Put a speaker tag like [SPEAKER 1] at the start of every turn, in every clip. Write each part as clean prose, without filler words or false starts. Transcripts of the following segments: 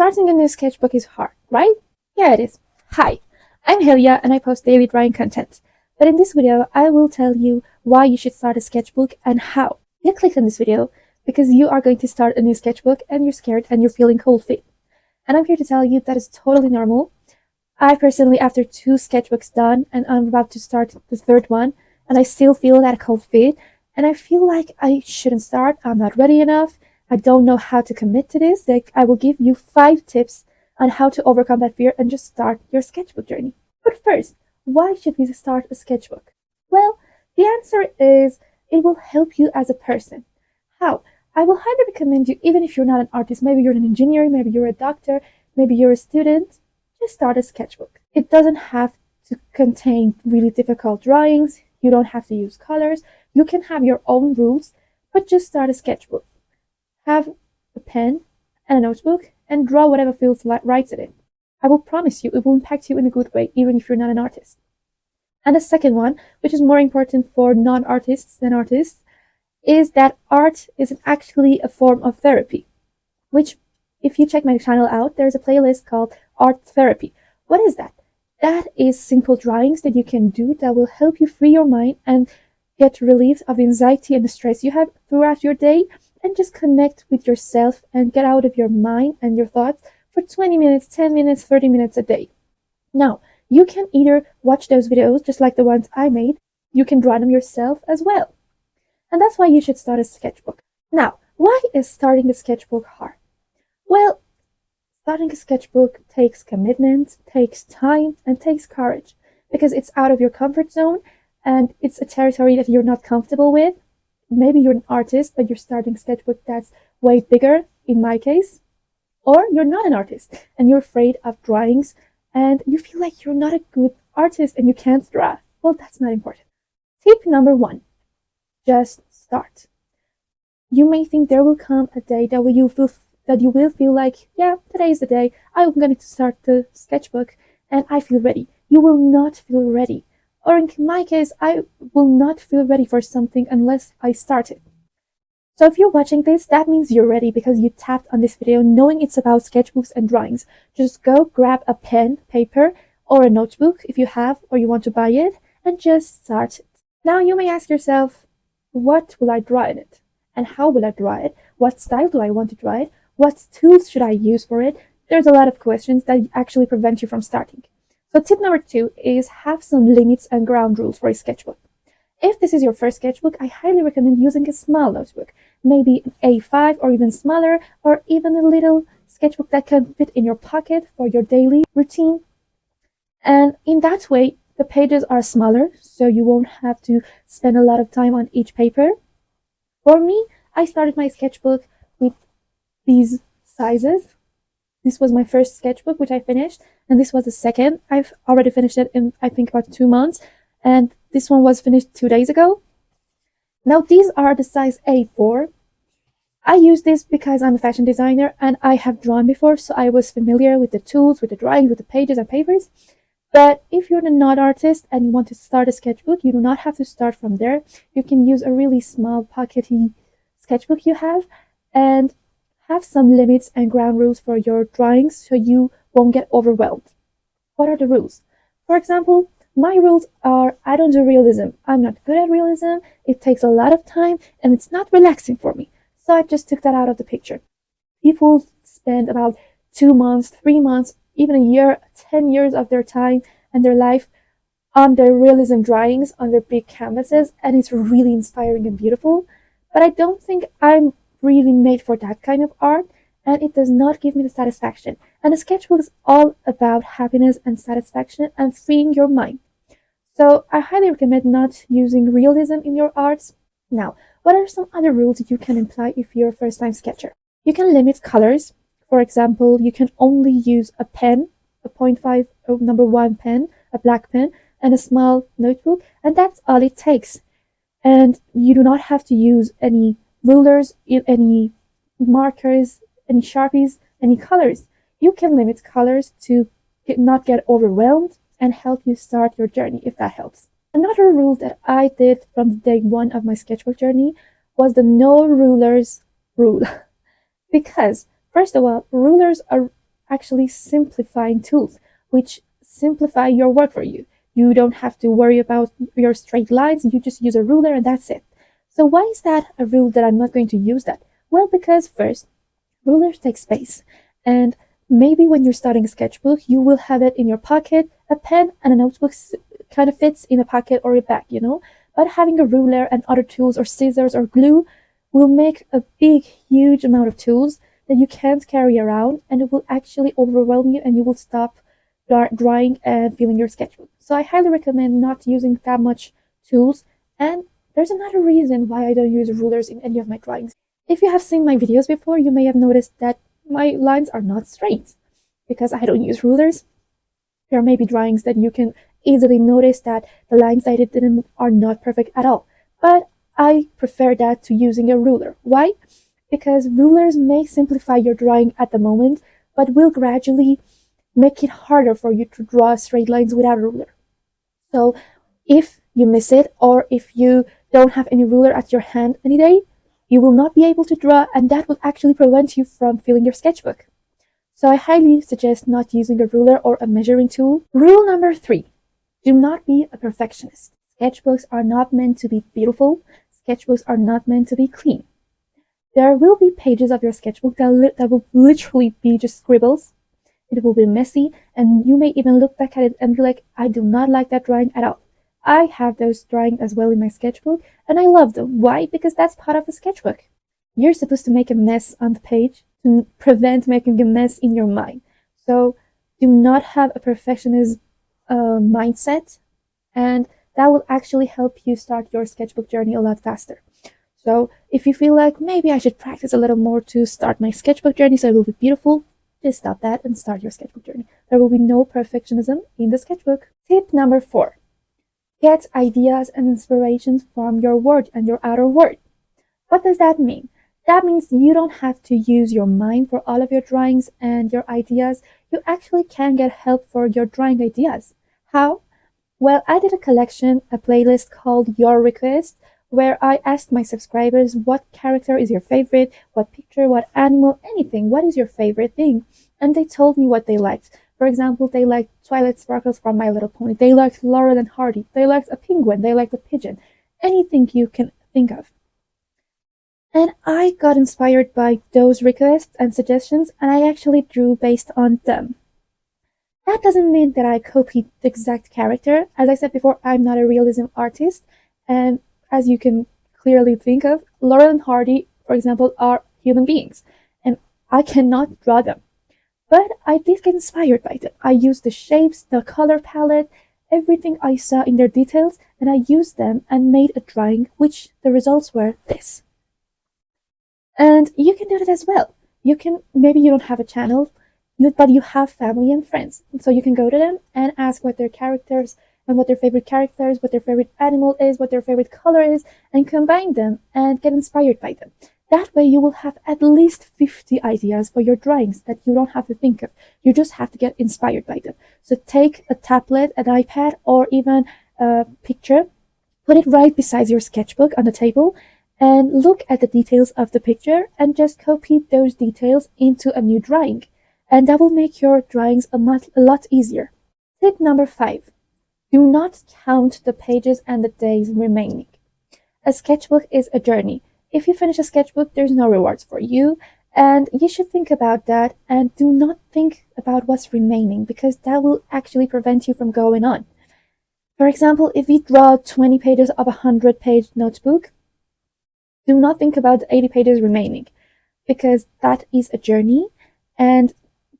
[SPEAKER 1] Starting a new sketchbook is hard, right? Yeah, it is. Hi, I'm Helia and I post daily drawing content. But in this video, I will tell you why you should start a sketchbook and how. You clicked on this video because you are going to start a new sketchbook and you're scared and you're feeling cold feet. And I'm here to tell you that is totally normal. I personally, after 2 sketchbooks done, and I'm about to start the 3rd one, and I still feel that cold feet, and I feel like I shouldn't start, I'm not ready enough, I don't know how to commit to this. I will give you 5 tips on how to overcome that fear and just start your sketchbook journey. But first, why should we start a sketchbook? Well, the answer is it will help you as a person. How? I will highly recommend you, even if you're not an artist, maybe you're an engineer, maybe you're a doctor, maybe you're a student, just start a sketchbook. It doesn't have to contain really difficult drawings. You don't have to use colors. You can have your own rules, but just start a sketchbook. Have a pen and a notebook and draw whatever feels right in it. I will promise you it will impact you in a good way, even if you're not an artist. And the second one, which is more important for non-artists than artists, is that art is actually a form of therapy, which, if you check my channel out, there's a playlist called Art Therapy. What is that? That is simple drawings that you can do that will help you free your mind and get relief of the anxiety and the stress you have throughout your day, and just connect with yourself and get out of your mind and your thoughts for 20 minutes, 10 minutes, 30 minutes a day. Now, you can either watch those videos just like the ones I made, you can draw them yourself as well. And that's why you should start a sketchbook. Now, why is starting a sketchbook hard? Well, starting a sketchbook takes commitment, takes time, and takes courage, because it's out of your comfort zone and it's a territory that you're not comfortable with. Maybe you're an artist, but you're starting a sketchbook that's way bigger, in my case. Or you're not an artist and you're afraid of drawings and you feel like you're not a good artist and you can't draw. Well, that's not important. Tip number 1, just start. You may think there will come a day that you will feel like, yeah, today is the day, I'm going to start the sketchbook and I feel ready. You will not feel ready. Or in my case, I will not feel ready for something unless I start it. So if you're watching this, that means you're ready because you tapped on this video knowing it's about sketchbooks and drawings. Just go grab a pen, paper, or a notebook if you have or you want to buy it, and just start it. Now you may ask yourself, what will I draw in it? And how will I draw it? What style do I want to draw it? What tools should I use for it? There's a lot of questions that actually prevent you from starting. So tip number 2 is have some limits and ground rules for a sketchbook. If this is your first sketchbook, I highly recommend using a small notebook, maybe an A5 or even smaller, or even a little sketchbook that can fit in your pocket for your daily routine. And in that way, the pages are smaller, so you won't have to spend a lot of time on each paper. For me, I started my sketchbook with these sizes. This was my first sketchbook, which I finished, and this was the second. I've already finished it in, I think, about 2 months, and this one was finished 2 days ago. Now, these are the size A4. I use this because I'm a fashion designer, and I have drawn before, so I was familiar with the tools, with the drawings, with the pages and papers. But if you're not an artist and you want to start a sketchbook, you do not have to start from there. You can use a really small, pockety sketchbook you have, and have some limits and ground rules for your drawings so you won't get overwhelmed. What are the rules? For example, my rules are I don't do realism. I'm not good at realism. It takes a lot of time and it's not relaxing for me. So I just took that out of the picture. People spend about 2 months, 3 months, even a year, 10 years of their time and their life on their realism drawings, on their big canvases, and it's really inspiring and beautiful. But I don't think I'm really made for that kind of art, and it does not give me the satisfaction. And a sketchbook is all about happiness and satisfaction and freeing your mind. So I highly recommend not using realism in your arts. Now, what are some other rules you can apply if you're a first-time sketcher? You can limit colors. For example, you can only use a pen, a 0.5 number 1 pen, a black pen, and a small notebook, and that's all it takes. And you do not have to use any rulers, any markers, any Sharpies, any colors. You can limit colors to not get overwhelmed and help you start your journey, if that helps. Another rule that I did from day 1 of my sketchbook journey was the no rulers rule. Because, first of all, rulers are actually simplifying tools, which simplify your work for you. You don't have to worry about your straight lines, you just use a ruler and that's it. So why is that a rule that I'm not going to use that? Well, because first, rulers take space, and maybe when you're starting a sketchbook, you will have it in your pocket. A pen and a notebook kind of fits in a pocket or a bag, But having a ruler and other tools or scissors or glue will make a big, huge amount of tools that you can't carry around, and it will actually overwhelm you and you will stop drawing and filling your sketchbook. So I highly recommend not using that much tools. And there's another reason why I don't use rulers in any of my drawings. If you have seen my videos before, you may have noticed that my lines are not straight because I don't use rulers. There may be drawings that you can easily notice that the lines I did in are not perfect at all. But I prefer that to using a ruler. Why? Because rulers may simplify your drawing at the moment, but will gradually make it harder for you to draw straight lines without a ruler. So if you miss it, or if you don't have any ruler at your hand any day, you will not be able to draw, and that will actually prevent you from filling your sketchbook. So I highly suggest not using a ruler or a measuring tool. Rule number 3, do not be a perfectionist. Sketchbooks are not meant to be beautiful. Sketchbooks are not meant to be clean. There will be pages of your sketchbook that will literally be just scribbles. It will be messy, and you may even look back at it and be like, I do not like that drawing at all. I have those drawings as well in my sketchbook, and I love them. Why? Because that's part of the sketchbook. You're supposed to make a mess on the page to prevent making a mess in your mind. So do not have a perfectionist mindset, and that will actually help you start your sketchbook journey a lot faster. So if you feel like maybe I should practice a little more to start my sketchbook journey so it will be beautiful, just stop that and start your sketchbook journey. There will be no perfectionism in the sketchbook. Tip number 4, get ideas and inspirations from your word and your outer world. What does that mean? That means you don't have to use your mind for all of your drawings and your ideas. You actually can get help for your drawing ideas. How? Well, I did a playlist called Your Request, where I asked my subscribers what character is your favorite, what picture, what animal, anything, what is your favorite thing? And they told me what they liked. For example, they liked Twilight Sparkles from My Little Pony, they liked Laurel and Hardy, they liked a penguin, they liked a pigeon, anything you can think of. And I got inspired by those requests and suggestions, and I actually drew based on them. That doesn't mean that I copied the exact character. As I said before, I'm not a realism artist, and as you can clearly think of, Laurel and Hardy, for example, are human beings, and I cannot draw them. But I did get inspired by them. I used the shapes, the color palette, everything I saw in their details, and I used them and made a drawing, which the results were this. And you can do that as well. Maybe you don't have a channel, but you have family and friends. So you can go to them and ask what their characters and what their favorite characters, what their favorite animal is, what their favorite color is, and combine them and get inspired by them. That way you will have at least 50 ideas for your drawings that you don't have to think of. You just have to get inspired by them. So take a tablet, an iPad, or even a picture, put it right beside your sketchbook on the table, and look at the details of the picture and just copy those details into a new drawing. And that will make your drawings a lot easier. Tip number 5, do not count the pages and the days remaining. A sketchbook is a journey. If you finish a sketchbook, there's no rewards for you, and you should think about that, and do not think about what's remaining, because that will actually prevent you from going on. For example, if you draw 20 pages of a 100-page notebook, do not think about the 80 pages remaining, because that is a journey, and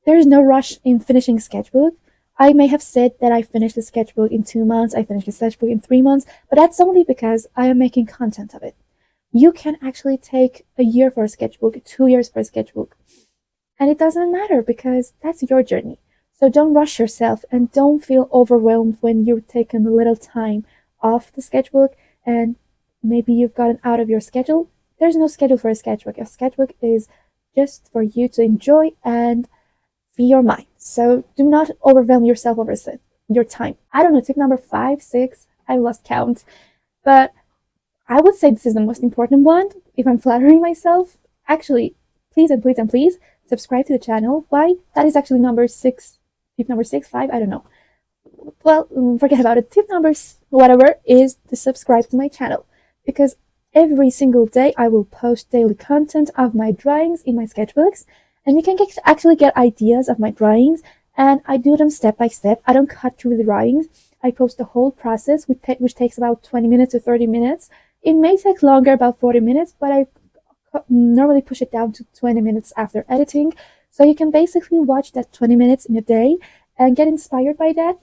[SPEAKER 1] there's no rush in finishing a sketchbook. I may have said that I finished the sketchbook in 2 months, I finished the sketchbook in 3 months, but that's only because I am making content of it. You can actually take a year for a sketchbook, 2 years for a sketchbook, and it doesn't matter because that's your journey. So don't rush yourself and don't feel overwhelmed when you've taken a little time off the sketchbook and maybe you've gotten out of your schedule. There's no schedule for a sketchbook. A sketchbook is just for you to enjoy and free your mind. So do not overwhelm yourself over your time. I don't know, tip number 5, 6, I lost count. But I would say this is the most important one, if I'm flattering myself. Actually, please and please and please subscribe to the channel. Why? That is actually number 6, tip number 6, 5, I don't know. Well, forget about it. Tip number whatever is to subscribe to my channel, because every single day I will post daily content of my drawings in my sketchbooks, and you can actually get ideas of my drawings, and I do them step by step. I don't cut through the drawings. I post the whole process, which takes about 20 minutes to 30 minutes. It may take longer, about 40 minutes, but I normally push it down to 20 minutes after editing. So you can basically watch that 20 minutes in a day and get inspired by that.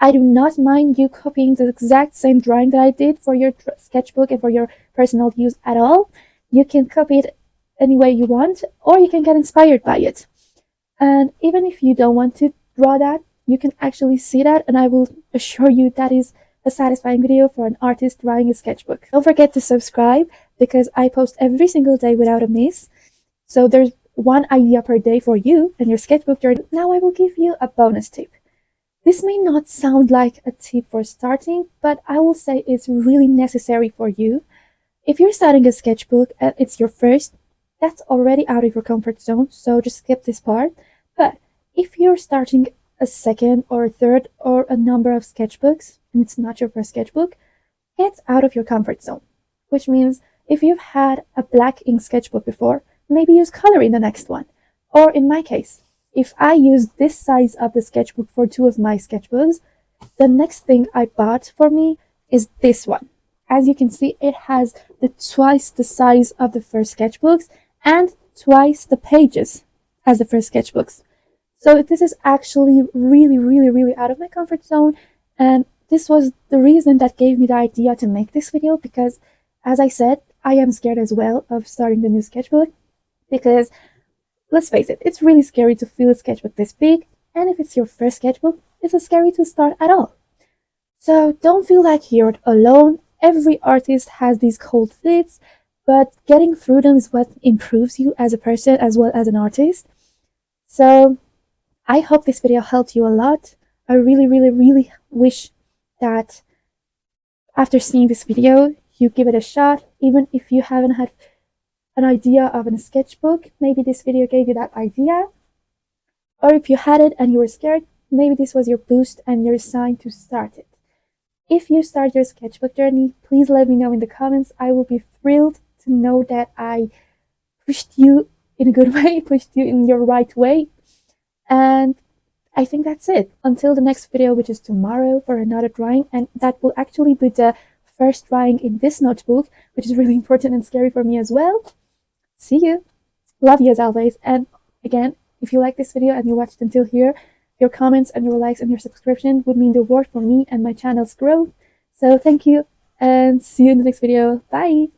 [SPEAKER 1] I do not mind you copying the exact same drawing that I did for your sketchbook and for your personal use at all. You can copy it any way you want, or you can get inspired by it. And even if you don't want to draw that, you can actually see that, and I will assure you that is a satisfying video for an artist drawing a sketchbook. Don't forget to subscribe, because I post every single day without a miss. So there's one idea per day for you and your sketchbook journey. Now I will give you a bonus tip. This may not sound like a tip for starting, but I will say it's really necessary for you. If you're starting a sketchbook and it's your first, that's already out of your comfort zone, so just skip this part. But if you're starting a second or a third or a number of sketchbooks and it's not your first sketchbook, get out of your comfort zone. Which means if you've had a black ink sketchbook before, maybe use color in the next one. Or in my case, if I used this size of the sketchbook for 2 of my sketchbooks, the next thing I bought for me is this one. As you can see, it has twice the size of the first sketchbooks and twice the pages as the first sketchbooks. So this is actually really out of my comfort zone, and this was the reason that gave me the idea to make this video, because as I said, I am scared as well of starting the new sketchbook, because let's face it, it's really scary to fill a sketchbook this big, and if it's your first sketchbook, it's scary to start at all. So don't feel like you're alone. Every artist has these cold feet, but getting through them is what improves you as a person as well as an artist. So I hope this video helped you a lot. I really wish that after seeing this video, you give it a shot, even if you haven't had an idea of a sketchbook. Maybe this video gave you that idea. Or if you had it and you were scared, maybe this was your boost and your sign to start it. If you start your sketchbook journey, please let me know in the comments. I will be thrilled to know that I pushed you in a good way, pushed you in your right way. And I think that's it. Until the next video, which is tomorrow, for another drawing, and that will actually be the first drawing in this notebook, which is really important and scary for me as well. See you. Love you as always. And again, if you like this video and you watched until here, your comments and your likes and your subscription would mean the world for me and my channel's growth. So thank you, and see you in the next video. Bye.